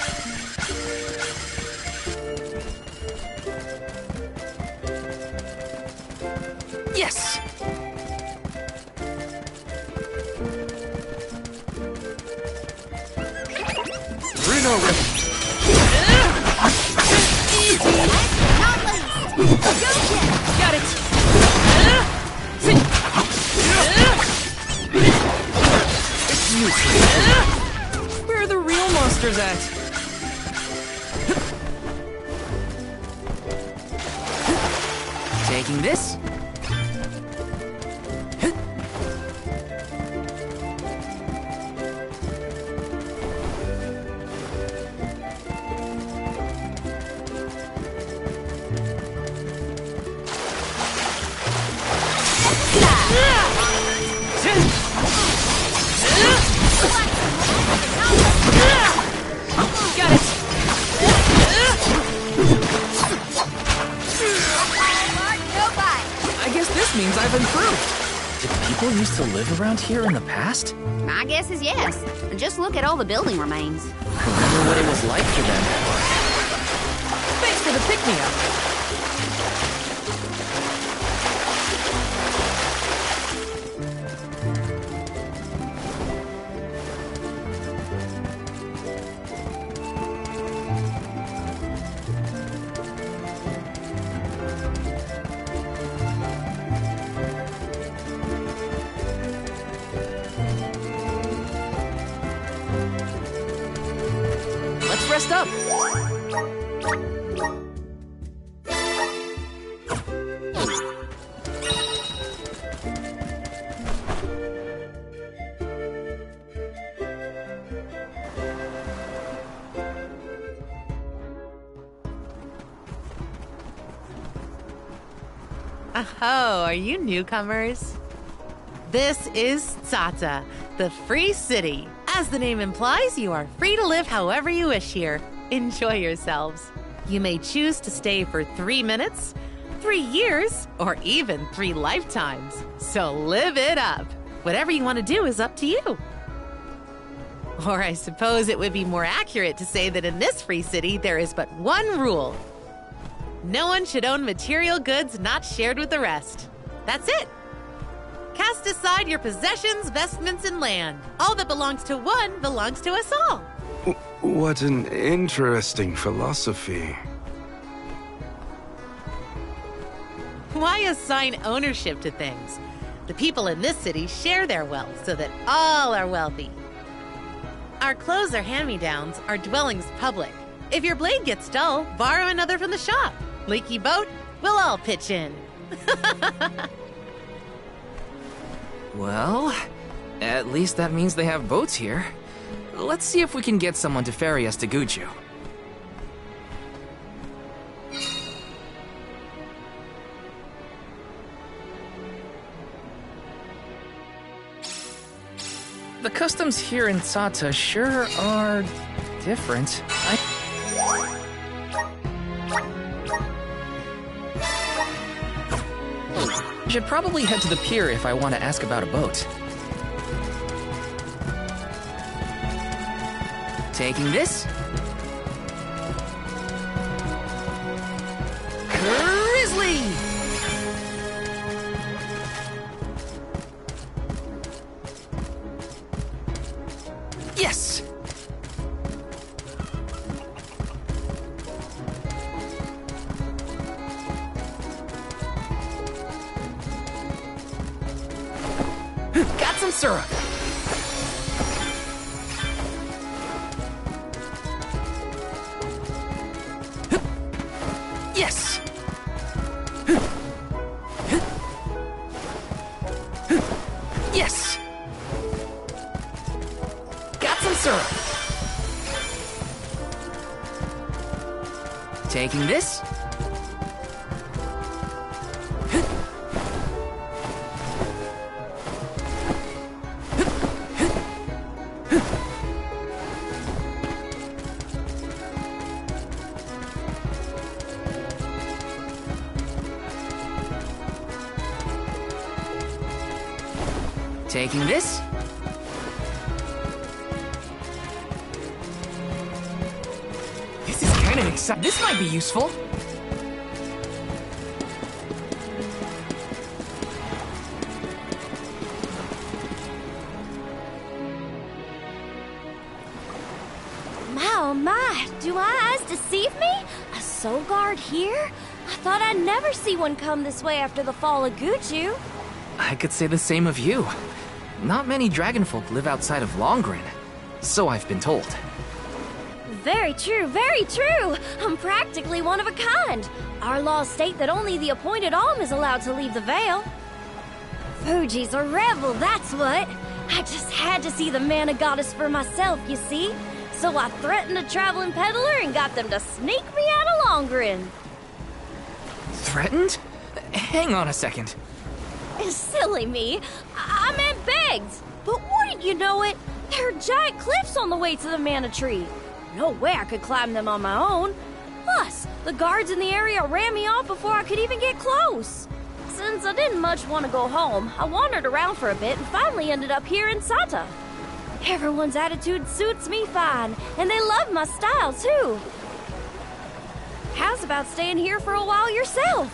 Yes! Reno River. Easy! Not least. Go get. Got it! It's useless. Where are the real monsters at? Taking this. Got it! I guess this means I've improved. Did people used to live around here in the past? My guess is yes. Just look at all the building remains. Remember what it was like for them. Thanks for the pick-me-up. Let's rest up. Oh, are you newcomers? This is Tata, the Free City. As the name implies, you are free to live however you wish here. Enjoy yourselves. You may choose to stay for 3 minutes, 3 years, or even 3 lifetimes. So live it up. Whatever you want to do is up to you. Or I suppose it would be more accurate to say that in this free city, there is but one rule. No one should own material goods not shared with the rest. That's it. Cast aside your possessions, vestments, and land. All that belongs to one belongs to us all. What an interesting philosophy. Why assign ownership to things? The people in this city share their wealth so that all are wealthy. Our clothes are hand-me-downs, our dwellings public. If your blade gets dull, borrow another from the shop. Leaky boat, we'll all pitch in. Well, at least that means they have boats here. Let's see if we can get someone to ferry us to Guju. The customs here in Tata sure are different. I should probably head to the pier if I want to ask about a boat. Taking this. Grizzly! Yes! Got some syrup. Yes. Yes. Got some syrup. Taking this. Taking this. This is kind of exciting. This might be useful. Oh my, do my eyes deceive me? A soul guard here? I thought I'd never see one come this way after the fall of Guju. I could say the same of you. Not many dragonfolk live outside of Longren, so I've been told. Very true, very true. I'm practically one of a kind. Our laws state that only the appointed Alm is allowed to leave the Vale. Fuji's a rebel, that's what. I just had to see the mana goddess for myself, you see. So I threatened a traveling peddler and got them to sneak me out of Longren. Threatened? Hang on a second. Silly me. I meant begged. But wouldn't you know it, there are giant cliffs on the way to the Mana Tree. No way I could climb them on my own. Plus, the guards in the area ran me off before I could even get close. Since I didn't much want to go home, I wandered around for a bit and finally ended up here in Sata. Everyone's attitude suits me fine, and they love my style too. How's about staying here for a while yourself?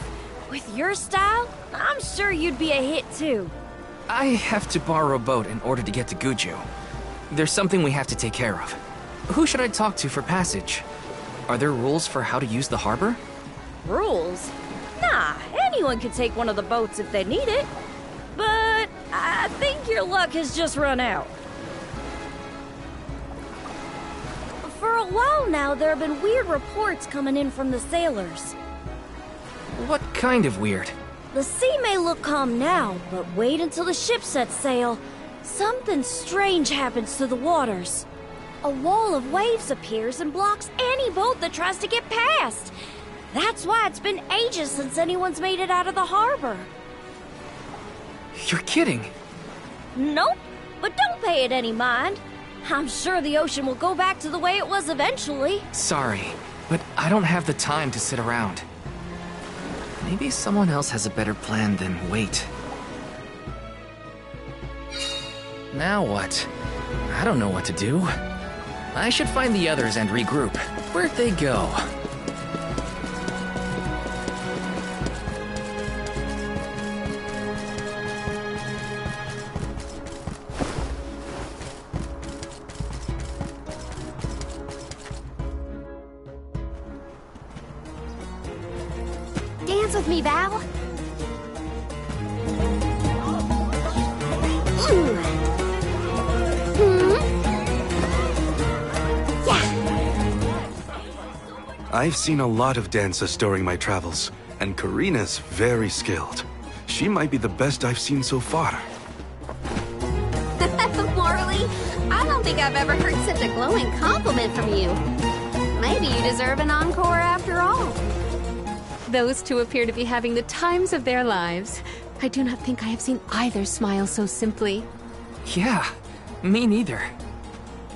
With your style, I'm sure you'd be a hit too. I have to borrow a boat in order to get to Guju. There's something we have to take care of. Who should I talk to for passage? Are there rules for how to use the harbor? Rules? Nah, anyone can take one of the boats if they need it. But I think your luck has just run out. For a while now, there have been weird reports coming in from the sailors. What kind of weird? The sea may look calm now, but wait until the ship sets sail. Something strange happens to the waters. A wall of waves appears and blocks any boat that tries to get past. That's why it's been ages since anyone's made it out of the harbor. You're kidding. Nope, but don't pay it any mind. I'm sure the ocean will go back to the way it was eventually. Sorry, but I don't have the time to sit around. Maybe someone else has a better plan than wait. Now what? I don't know what to do. I should find the others and regroup. Where'd they go? Dance with me, Val. I've seen a lot of dances during my travels, and Karina's very skilled. She might be the best I've seen so far. Morley, I don't think I've ever heard such a glowing compliment from you. Maybe you deserve an encore after all. Those two appear to be having the times of their lives. I do not think I have seen either smile so simply. Yeah, me neither.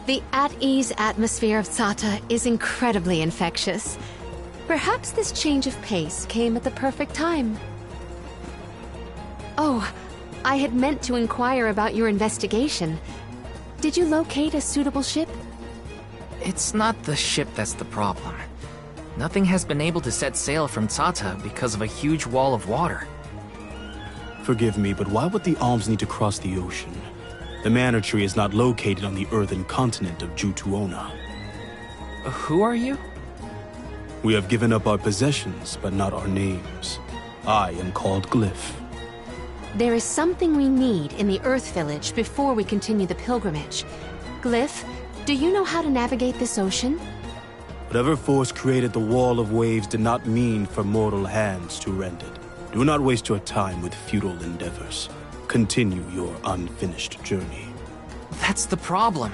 The at-ease atmosphere of Sata is incredibly infectious. Perhaps this change of pace came at the perfect time. Oh, I had meant to inquire about your investigation. Did you locate a suitable ship? It's not the ship that's the problem. Nothing has been able to set sail from Sata because of a huge wall of water. Forgive me, but why would the Alms need to cross the ocean? The Mana Tree is not located on the earthen continent of Jutuona. Who are you? We have given up our possessions, but not our names. I am called Glyph. There is something we need in the Earth Village before we continue the pilgrimage. Glyph, do you know how to navigate this ocean? Whatever force created the wall of waves did not mean for mortal hands to rend it. Do not waste your time with futile endeavors. Continue your unfinished journey. That's the problem.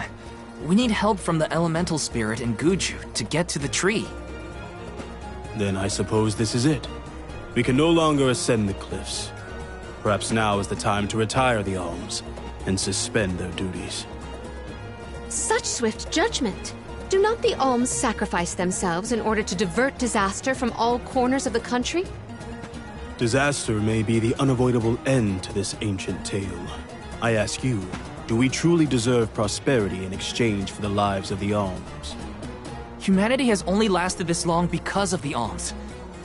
We need help from the elemental spirit in Guju to get to the tree. Then I suppose this is it. We can no longer ascend the cliffs. Perhaps now is the time to retire the Alms and suspend their duties. Such swift judgment! Do not the Alms sacrifice themselves in order to divert disaster from all corners of the country? Disaster may be the unavoidable end to this ancient tale. I ask you, do we truly deserve prosperity in exchange for the lives of the alms? Humanity has only lasted this long because of the alms.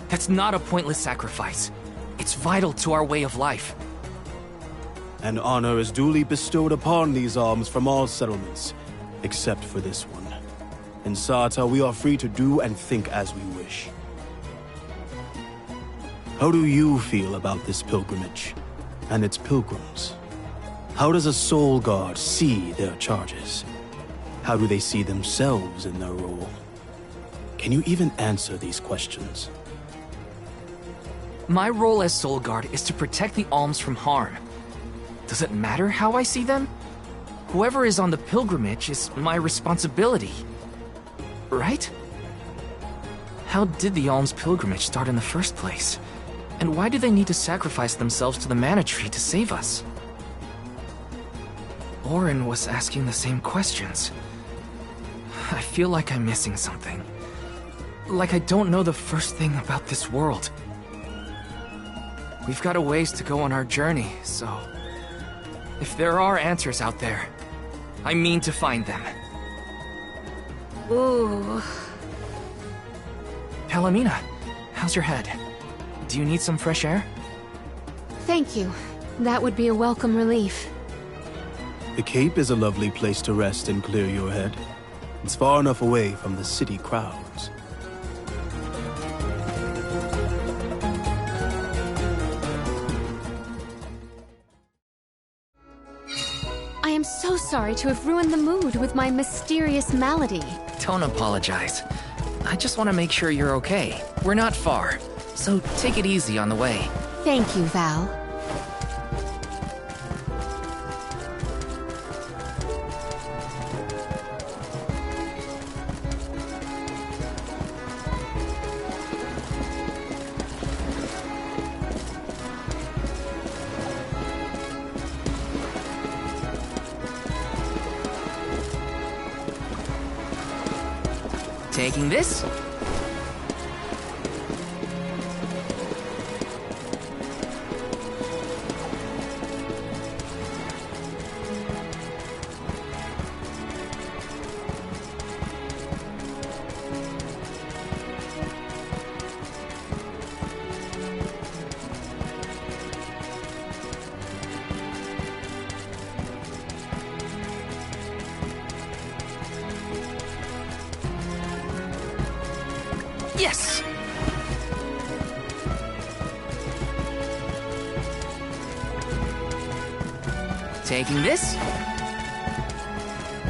That's not a pointless sacrifice. It's vital to our way of life. And honor is duly bestowed upon these alms from all settlements, except for this one. In Sarta, we are free to do and think as we wish. How do you feel about this pilgrimage and its pilgrims? How does a Soul Guard see their charges? How do they see themselves in their role? Can you even answer these questions? My role as Soul Guard is to protect the alms from harm. Does it matter how I see them? Whoever is on the pilgrimage is my responsibility. Right? How did the alms pilgrimage start in the first place? And why do they need to sacrifice themselves to the Mana Tree to save us? Auron was asking the same questions. I feel like I'm missing something. Like I don't know the first thing about this world. We've got a ways to go on our journey, so... if there are answers out there, I mean to find them. Ooh. Palomina, how's your head? Do you need some fresh air? Thank you. That would be a welcome relief. The Cape is a lovely place to rest and clear your head. It's far enough away from the city crowds. I am so sorry to have ruined the mood with my mysterious malady. Don't apologize. I just want to make sure you're okay. We're not far, so take it easy on the way. Thank you, Val. Taking this? Yes! Taking this?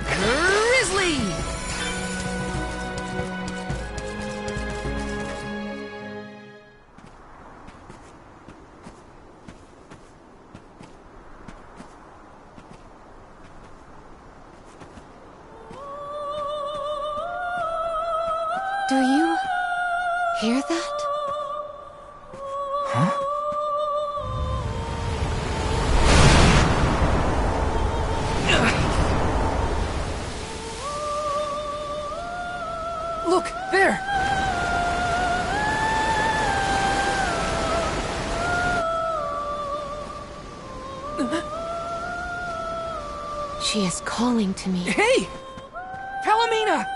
Grizzly! Do you hear that? Huh? Look, there! She is calling to me. Hey! Palomina!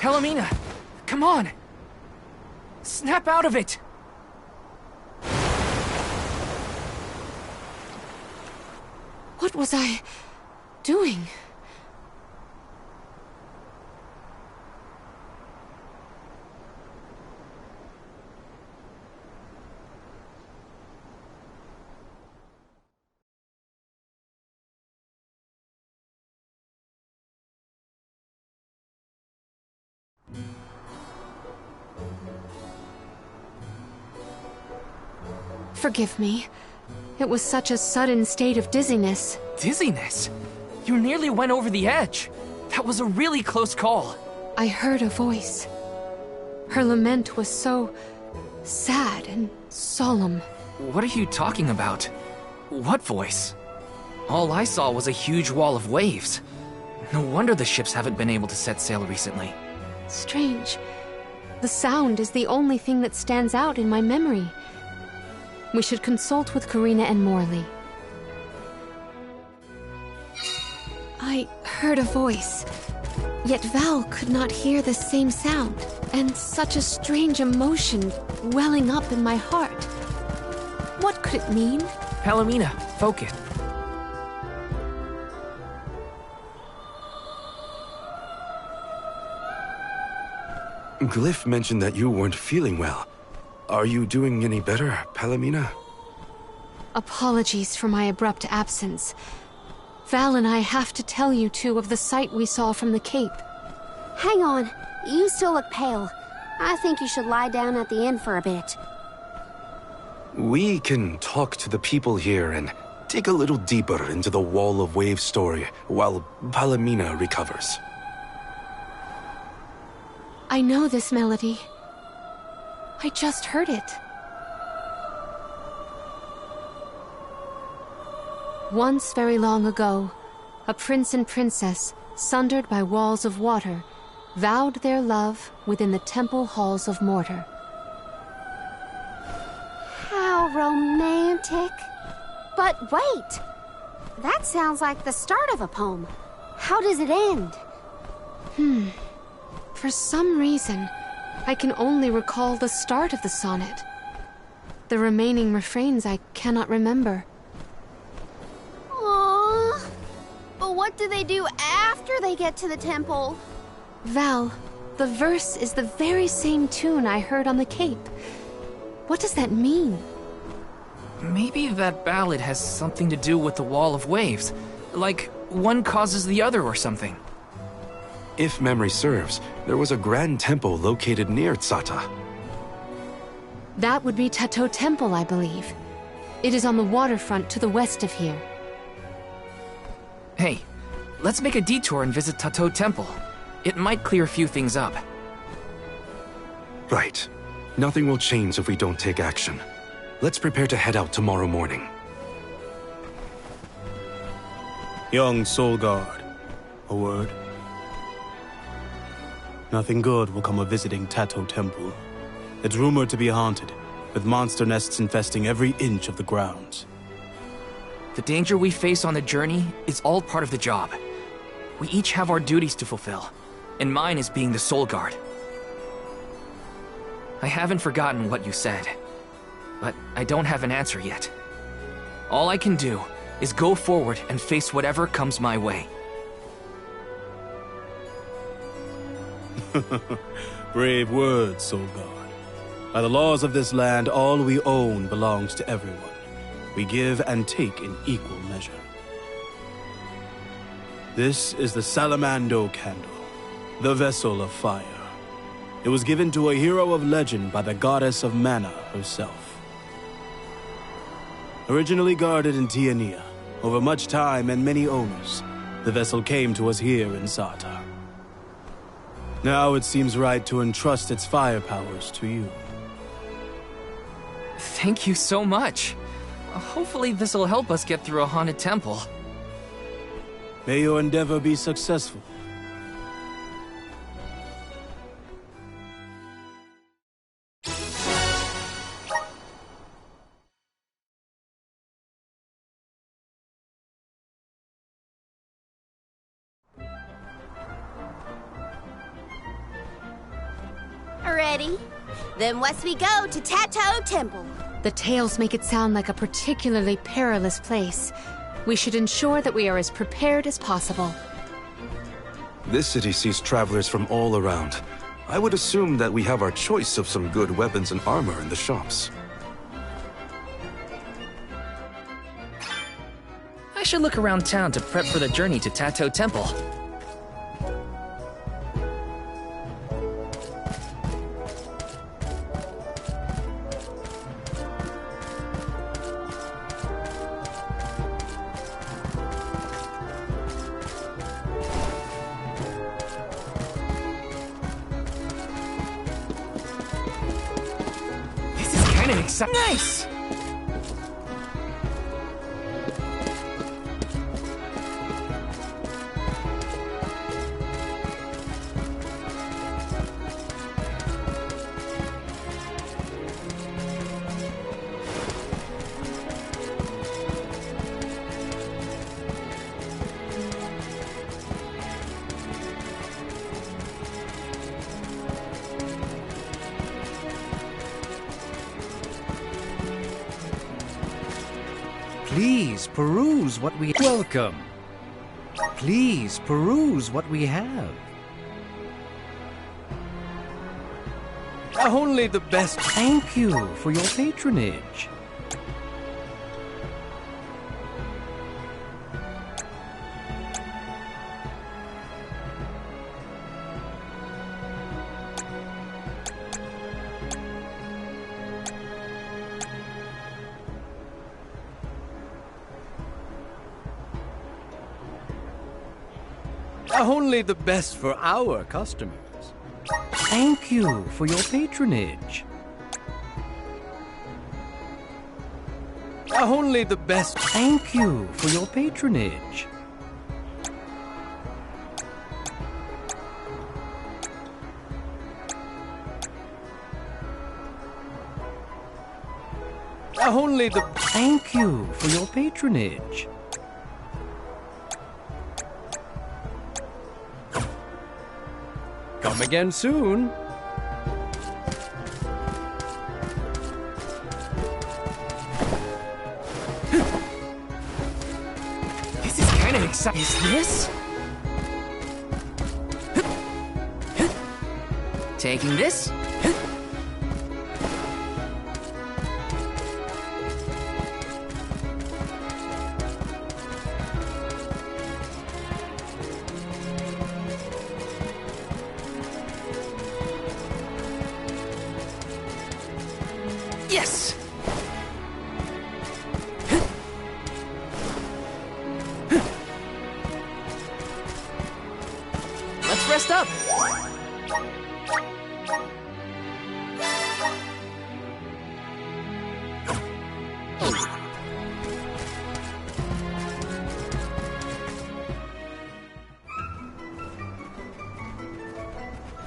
Palomina, come on! Snap out of it! What was I doing? Forgive me. It was such a sudden state of dizziness. Dizziness? You nearly went over the edge. That was a really close call. I heard a voice. Her lament was so sad and solemn. What are you talking about? What voice? All I saw was a huge wall of waves. No wonder the ships haven't been able to set sail recently. Strange. The sound is the only thing that stands out in my memory. We should consult with Karina and Morley. I heard a voice, yet Val could not hear the same sound, and such a strange emotion welling up in my heart. What could it mean? Palomina, focus. Glyph mentioned that you weren't feeling well. Are you doing any better, Palomina? Apologies for my abrupt absence. Val and I have to tell you two of the sight we saw from the Cape. Hang on. You still look pale. I think you should lie down at the inn for a bit. We can talk to the people here and dig a little deeper into the Wall of Waves story while Palomina recovers. I know this melody. I just heard it. Once very long ago, a prince and princess, sundered by walls of water, vowed their love within the temple halls of Mortar. How romantic. But wait! That sounds like the start of a poem. How does it end? For some reason, I can only recall the start of the sonnet. The remaining refrains I cannot remember. Aww. But what do they do after they get to the temple? Val, the verse is the very same tune I heard on the Cape. What does that mean? Maybe that ballad has something to do with the Wall of Waves. Like, one causes the other or something. If memory serves, there was a grand temple located near Tsata. That would be Tato Temple, I believe. It is on the waterfront to the west of here. Hey, let's make a detour and visit Tato Temple. It might clear a few things up. Right. Nothing will change if we don't take action. Let's prepare to head out tomorrow morning. Young Soul Guard, a word? Nothing good will come of visiting Tato Temple. It's rumored to be haunted, with monster nests infesting every inch of the grounds. The danger we face on the journey is all part of the job. We each have our duties to fulfill, and mine is being the Soul Guard. I haven't forgotten what you said, but I don't have an answer yet. All I can do is go forward and face whatever comes my way. Brave words, Soul Guard. By the laws of this land, all we own belongs to everyone. We give and take in equal measure. This is the Salamando Candle, the vessel of fire. It was given to a hero of legend by the goddess of mana herself. Originally guarded in Tiania, over much time and many owners, the vessel came to us here in Tsata. Now it seems right to entrust its fire powers to you. Thank you so much. Hopefully this'll help us get through a haunted temple. May your endeavor be successful. Ready? Then west we go to Tato Temple. The tales make it sound like a particularly perilous place. We should ensure that we are as prepared as possible. This city sees travelers from all around. I would assume that we have our choice of some good weapons and armor in the shops. I should look around town to prep for the journey to Tato Temple. Nice! Please peruse what we... Welcome. Please peruse what we have. Only the best. Thank you for your patronage. Only the best for our customers. Thank you for your patronage. Only the best. Thank you for your patronage. Only the. Thank you for your patronage. Come again soon. This is kind of exciting. Is this? Taking this? Yes! Let's rest up!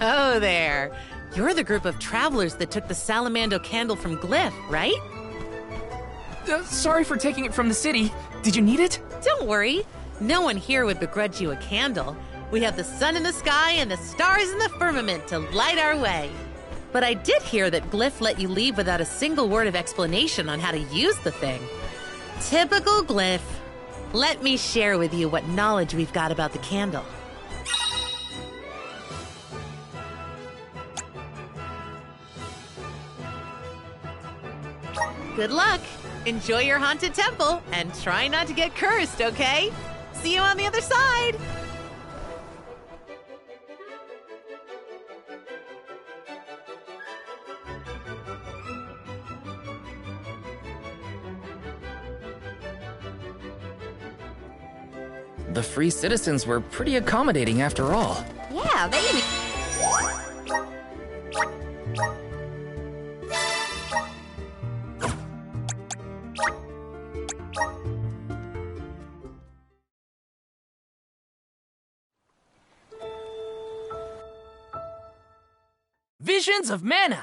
Oh, there. You're the group of travelers that took the Salamando candle from Glyph, right? Sorry for taking it from the city. Did you need it? Don't worry. No one here would begrudge you a candle. We have the sun in the sky and the stars in the firmament to light our way. But I did hear that Glyph let you leave without a single word of explanation on how to use the thing. Typical Glyph. Let me share with you what knowledge we've got about the candle. Good luck. Enjoy your haunted temple and try not to get cursed, okay? See you on the other side. The free citizens were pretty accommodating after all. Yeah, they didn't. Visions of Mana!